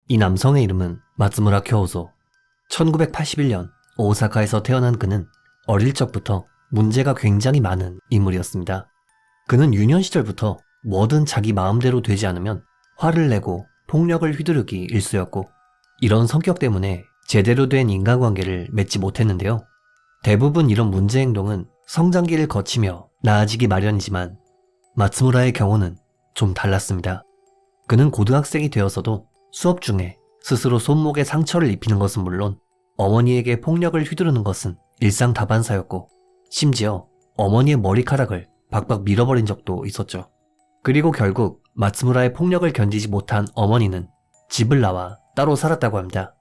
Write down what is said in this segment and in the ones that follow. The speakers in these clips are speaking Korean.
이 남성의 이름은 마츠무라 교오소. 1981년 오사카에서 태어난 그는 어릴 적부터 문제가 굉장히 많은 인물이었습니다. 그는 유년 시절부터 뭐든 자기 마음대로 되지 않으면 화를 내고 폭력을 휘두르기 일쑤였고, 이런 성격 때문에 제대로 된 인간관계를 맺지 못했는데요. 대부분 이런 문제 행동은 성장기를 거치며 나아지기 마련이지만 마츠무라의 경우는 좀 달랐습니다. 그는 고등학생이 되어서도 수업 중에 스스로 손목에 상처를 입히는 것은 물론 어머니에게 폭력을 휘두르는 것은 일상다반사였고, 심지어 어머니의 머리카락을 박박 밀어버린 적도 있었죠. 그리고 결국 마츠무라의 폭력을 견디지 못한 어머니는 집을 나와 따로 살았다고 합니다.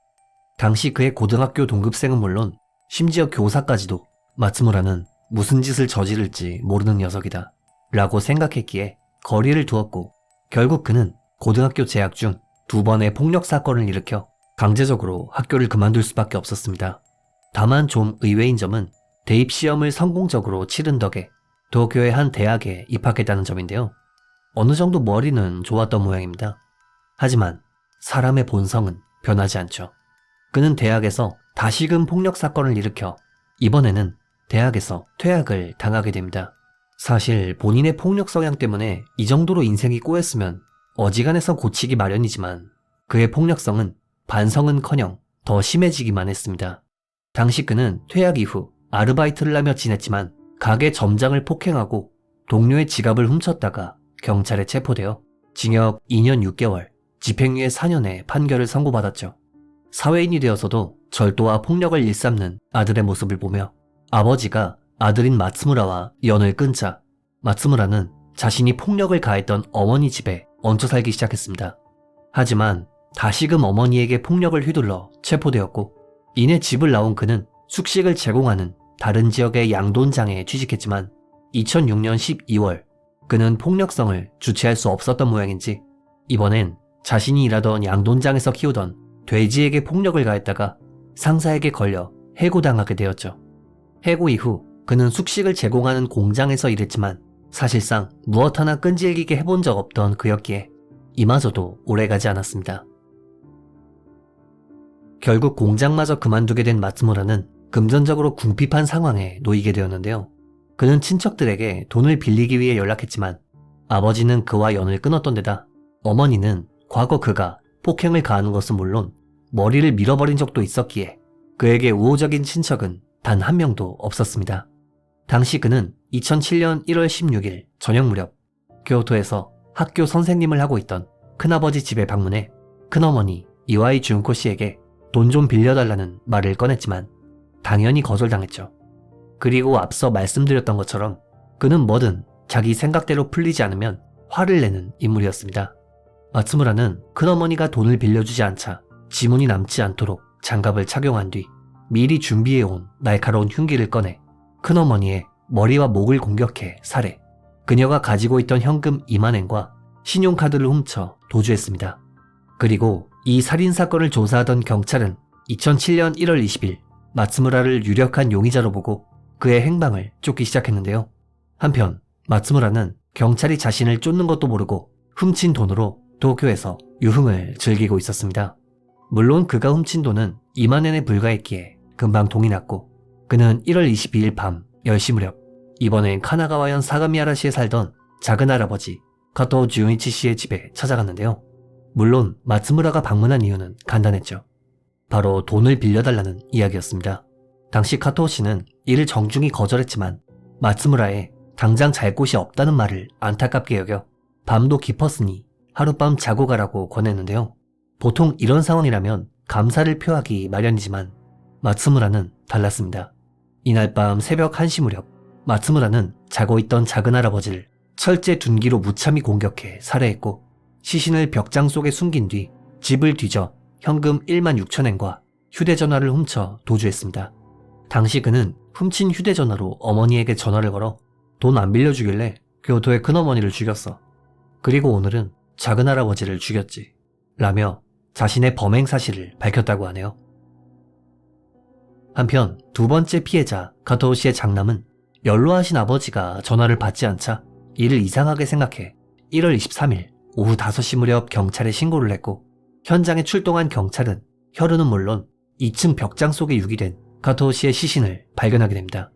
당시 그의 고등학교 동급생은 물론 심지어 교사까지도 마츠무라는 무슨 짓을 저지를지 모르는 녀석이다 라고 생각했기에 거리를 두었고, 결국 그는 고등학교 재학 중 2번의 폭력 사건을 일으켜 강제적으로 학교를 그만둘 수밖에 없었습니다. 다만 좀 의외인 점은 대입 시험을 성공적으로 치른 덕에 도쿄의 한 대학에 입학했다는 점인데요. 어느 정도 머리는 좋았던 모양입니다. 하지만 사람의 본성은 변하지 않죠. 그는 대학에서 다시금 폭력 사건을 일으켜 이번에는 대학에서 퇴학을 당하게 됩니다. 사실 본인의 폭력 성향 때문에 이 정도로 인생이 꼬였으면 어지간해서 고치기 마련이지만 그의 폭력성은 반성은커녕 더 심해지기만 했습니다. 당시 그는 퇴학 이후 아르바이트를 하며 지냈지만 가게 점장을 폭행하고 동료의 지갑을 훔쳤다가 경찰에 체포되어 징역 2년 6개월, 집행유예 4년의 판결을 선고받았죠. 사회인이 되어서도 절도와 폭력을 일삼는 아들의 모습을 보며 아버지가 아들인 마츠무라와 연을 끊자 마츠무라는 자신이 폭력을 가했던 어머니 집에 얹혀 살기 시작했습니다. 하지만 다시금 어머니에게 폭력을 휘둘러 체포되었고, 이내 집을 나온 그는 숙식을 제공하는 다른 지역의 양돈장에 취직했지만 2006년 12월 그는 폭력성을 주체할 수 없었던 모양인지 이번엔 자신이 일하던 양돈장에서 키우던 돼지에게 폭력을 가했다가 상사에게 걸려 해고당하게 되었죠. 해고 이후 그는 숙식을 제공하는 공장에서 일했지만 사실상 무엇 하나 끈질기게 해본 적 없던 그였기에 이마저도 오래가지 않았습니다. 결국 공장마저 그만두게 된 마츠무라는 금전적으로 궁핍한 상황에 놓이게 되었는데요. 그는 친척들에게 돈을 빌리기 위해 연락했지만 아버지는 그와 연을 끊었던 데다 어머니는 과거 그가 폭행을 가하는 것은 물론 머리를 밀어버린 적도 있었기에 그에게 우호적인 친척은 단 한 명도 없었습니다. 당시 그는 2007년 1월 16일 저녁 무렵 교토에서 학교 선생님을 하고 있던 큰아버지 집에 방문해 큰어머니 이와이 준코 씨에게 돈 좀 빌려달라는 말을 꺼냈지만 당연히 거절당했죠. 그리고 앞서 말씀드렸던 것처럼 그는 뭐든 자기 생각대로 풀리지 않으면 화를 내는 인물이었습니다. 마츠무라는 큰어머니가 돈을 빌려주지 않자 지문이 남지 않도록 장갑을 착용한 뒤 미리 준비해온 날카로운 흉기를 꺼내 큰어머니의 머리와 목을 공격해 살해, 그녀가 가지고 있던 현금 2만엔과 신용카드를 훔쳐 도주했습니다. 그리고 이 살인사건을 조사하던 경찰은 2007년 1월 20일 마츠무라를 유력한 용의자로 보고 그의 행방을 쫓기 시작했는데요. 한편 마츠무라는 경찰이 자신을 쫓는 것도 모르고 훔친 돈으로 도쿄에서 유흥을 즐기고 있었습니다. 물론 그가 훔친 돈은 2만엔에 불과했기에 금방 동이 났고, 그는 1월 22일 밤 10시 무렵 이번엔 카나가와현 사가미하라시에 살던 작은할아버지 카토 주요이치 씨의 집에 찾아갔는데요. 물론 마츠무라가 방문한 이유는 간단했죠. 바로 돈을 빌려달라는 이야기였습니다. 당시 카토 씨는 이를 정중히 거절했지만 마츠무라의 당장 잘 곳이 없다는 말을 안타깝게 여겨 밤도 깊었으니 하룻밤 자고 가라고 권했는데요. 보통 이런 상황이라면 감사를 표하기 마련이지만 마츠무라는 달랐습니다. 이날 밤 새벽 1시 무렵 마츠무라는 자고 있던 작은할아버지를 철제 둔기로 무참히 공격해 살해했고, 시신을 벽장 속에 숨긴 뒤 집을 뒤져 현금 1만 6천엔과 휴대전화를 훔쳐 도주했습니다. 당시 그는 훔친 휴대전화로 어머니에게 전화를 걸어 돈 안 빌려주길래 교토의 큰어머니를 죽였어. 그리고 오늘은 작은할아버지를 죽였지. 라며 자신의 범행 사실을 밝혔다고 하네요. 한편 두 번째 피해자 카토 씨의 장남은 연로하신 아버지가 전화를 받지 않자 이를 이상하게 생각해 1월 23일 오후 5시 무렵 경찰에 신고를 했고, 현장에 출동한 경찰은 혈흔은 물론 2층 벽장 속에 유기된 가토 씨의 시신을 발견하게 됩니다.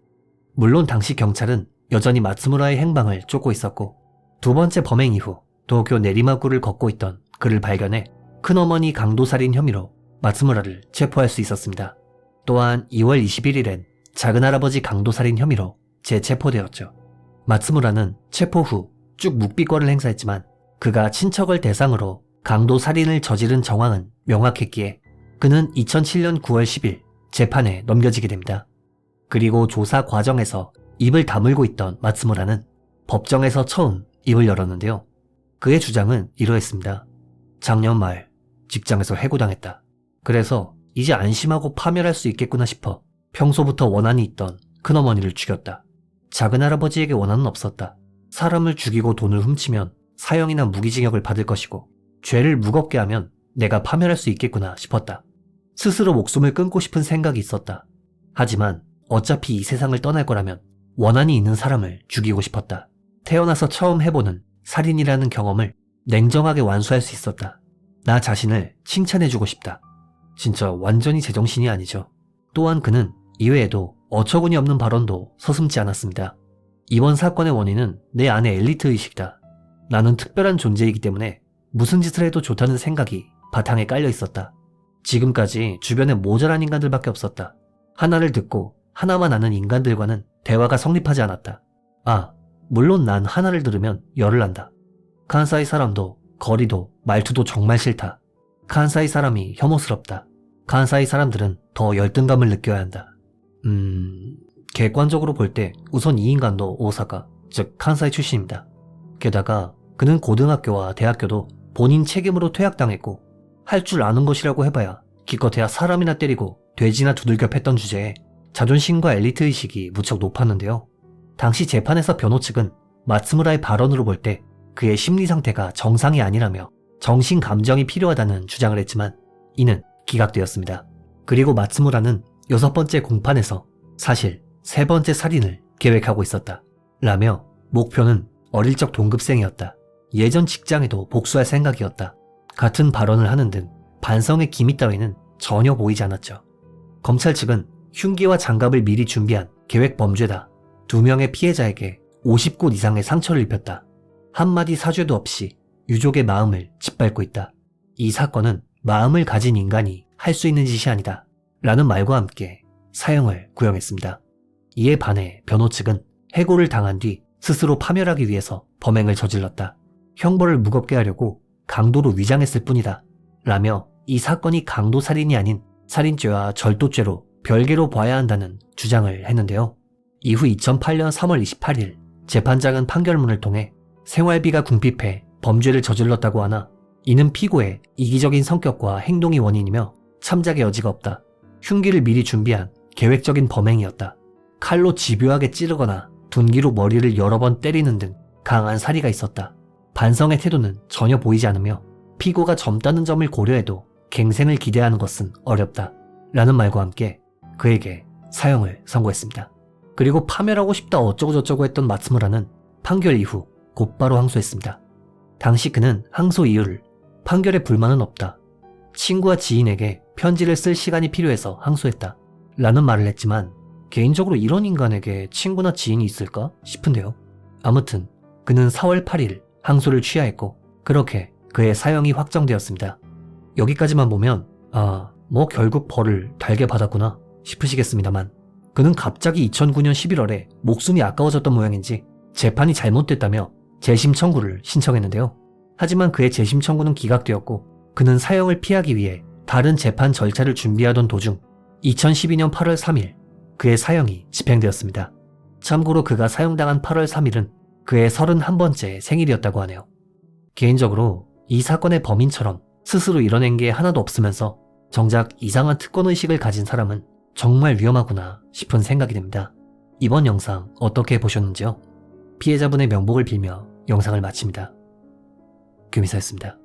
물론 당시 경찰은 여전히 마츠무라의 행방을 쫓고 있었고 두 번째 범행 이후 도쿄 내리마구를 걷고 있던 그를 발견해 큰어머니 강도살인 혐의로 마츠무라를 체포할 수 있었습니다. 또한 2월 21일엔 작은할아버지 강도살인 혐의로 재체포되었죠. 마츠무라는 체포 후 쭉 묵비권을 행사했지만 그가 친척을 대상으로 강도살인을 저지른 정황은 명확했기에 그는 2007년 9월 10일 재판에 넘겨지게 됩니다. 그리고 조사 과정에서 입을 다물고 있던 마츠무라는 법정에서 처음 입을 열었는데요. 그의 주장은 이러했습니다. 작년 말 직장에서 해고당했다. 그래서 이제 안심하고 파멸할 수 있겠구나 싶어 평소부터 원한이 있던 큰어머니를 죽였다. 작은할아버지에게 원한은 없었다. 사람을 죽이고 돈을 훔치면 사형이나 무기징역을 받을 것이고 죄를 무겁게 하면 내가 파멸할 수 있겠구나 싶었다. 스스로 목숨을 끊고 싶은 생각이 있었다. 하지만 어차피 이 세상을 떠날 거라면 원한이 있는 사람을 죽이고 싶었다. 태어나서 처음 해보는 살인이라는 경험을 냉정하게 완수할 수 있었다. 나 자신을 칭찬해주고 싶다. 진짜 완전히 제정신이 아니죠. 또한 그는 이외에도 어처구니 없는 발언도 서슴지 않았습니다. 이번 사건의 원인은 내 안의 엘리트 의식이다. 나는 특별한 존재이기 때문에 무슨 짓을 해도 좋다는 생각이 바탕에 깔려 있었다. 지금까지 주변에 모자란 인간들밖에 없었다. 하나를 듣고 하나만 아는 인간들과는 대화가 성립하지 않았다. 물론 난 하나를 들으면 열을 난다. 칸사이 사람도 거리도 말투도 정말 싫다. 칸사이 사람이 혐오스럽다. 칸사이 사람들은 더 열등감을 느껴야 한다. 객관적으로 볼 때 우선 이 인간도 오사카, 즉 칸사이 출신입니다. 게다가 그는 고등학교와 대학교도 본인 책임으로 퇴학당했고 할 줄 아는 것이라고 해봐야 기껏해야 사람이나 때리고 돼지나 두들겨 팼던 주제에 자존심과 엘리트 의식이 무척 높았는데요. 당시 재판에서 변호 측은 마츠무라의 발언으로 볼 때 그의 심리 상태가 정상이 아니라며 정신 감정이 필요하다는 주장을 했지만 이는 기각되었습니다. 그리고 마츠무라는 6번째 공판에서 사실 3번째 살인을 계획하고 있었다. 라며 목표는 어릴 적 동급생이었다. 예전 직장에도 복수할 생각이었다. 같은 발언을 하는 등 반성의 기미 따위는 전혀 보이지 않았죠. 검찰 측은 흉기와 장갑을 미리 준비한 계획 범죄다. 2명의 피해자에게 50곳 이상의 상처를 입혔다. 한마디 사죄도 없이 유족의 마음을 짓밟고 있다. 이 사건은 마음을 가진 인간이 할 수 있는 짓이 아니다. 라는 말과 함께 사형을 구형했습니다. 이에 반해 변호 측은 해고를 당한 뒤 스스로 파멸하기 위해서 범행을 저질렀다. 형벌을 무겁게 하려고 강도로 위장했을 뿐이다. 라며 이 사건이 강도살인이 아닌 살인죄와 절도죄로 별개로 봐야 한다는 주장을 했는데요. 이후 2008년 3월 28일 재판장은 판결문을 통해 생활비가 궁핍해 범죄를 저질렀다고 하나 이는 피고의 이기적인 성격과 행동이 원인이며 참작의 여지가 없다. 흉기를 미리 준비한 계획적인 범행이었다. 칼로 집요하게 찌르거나 둔기로 머리를 여러 번 때리는 등 강한 살이가 있었다. 반성의 태도는 전혀 보이지 않으며 피고가 젊다는 점을 고려해도 갱생을 기대하는 것은 어렵다. 라는 말과 함께 그에게 사형을 선고했습니다. 그리고 파멸하고 싶다 어쩌고저쩌고 했던 마츠무라는 판결 이후 곧바로 항소했습니다. 당시 그는 항소 이유를 판결에 불만은 없다. 친구와 지인에게 편지를 쓸 시간이 필요해서 항소했다. 라는 말을 했지만 개인적으로 이런 인간에게 친구나 지인이 있을까 싶은데요. 아무튼 그는 4월 8일 항소를 취하했고 그렇게 그의 사형이 확정되었습니다. 여기까지만 보면 결국 벌을 달게 받았구나 싶으시겠습니다만 그는 갑자기 2009년 11월에 목숨이 아까워졌던 모양인지 재판이 잘못됐다며 재심 청구를 신청했는데요. 하지만 그의 재심 청구는 기각되었고 그는 사형을 피하기 위해 다른 재판 절차를 준비하던 도중 2012년 8월 3일 그의 사형이 집행되었습니다. 참고로 그가 사형당한 8월 3일은 그의 31번째 생일이었다고 하네요. 개인적으로 이 사건의 범인처럼 스스로 이뤄낸 게 하나도 없으면서 정작 이상한 특권의식을 가진 사람은 정말 위험하구나 싶은 생각이 듭니다. 이번 영상 어떻게 보셨는지요? 피해자분의 명복을 빌며 영상을 마칩니다. 금이사였습니다.